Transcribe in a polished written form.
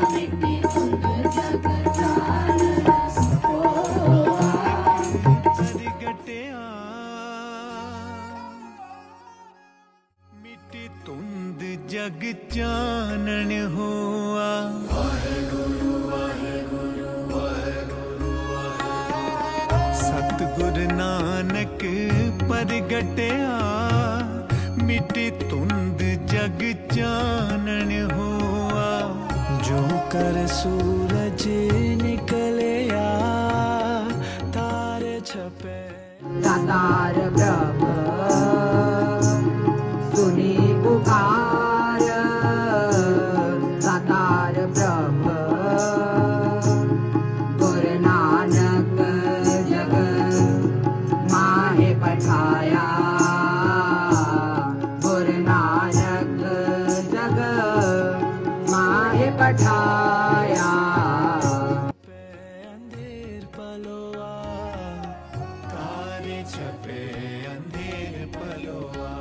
मिट्टी तुंद जग चानन होआ। प्रगटिया मिट्टी तुंद जग चानन होआ। सतगुरु नानक प्रगटिया मिट्टी तुंद जग चानन होआ। जो कर सूरज निकलिया तारे छपे। दातार ब्रह्म सुनी पुकार, दातार ब्रह्म गुरु नानक जग माहे पठाया। गुरु नानक जग माहे पठाया। अंधेर पलोआ तारे छपे अंधेर पलोआ।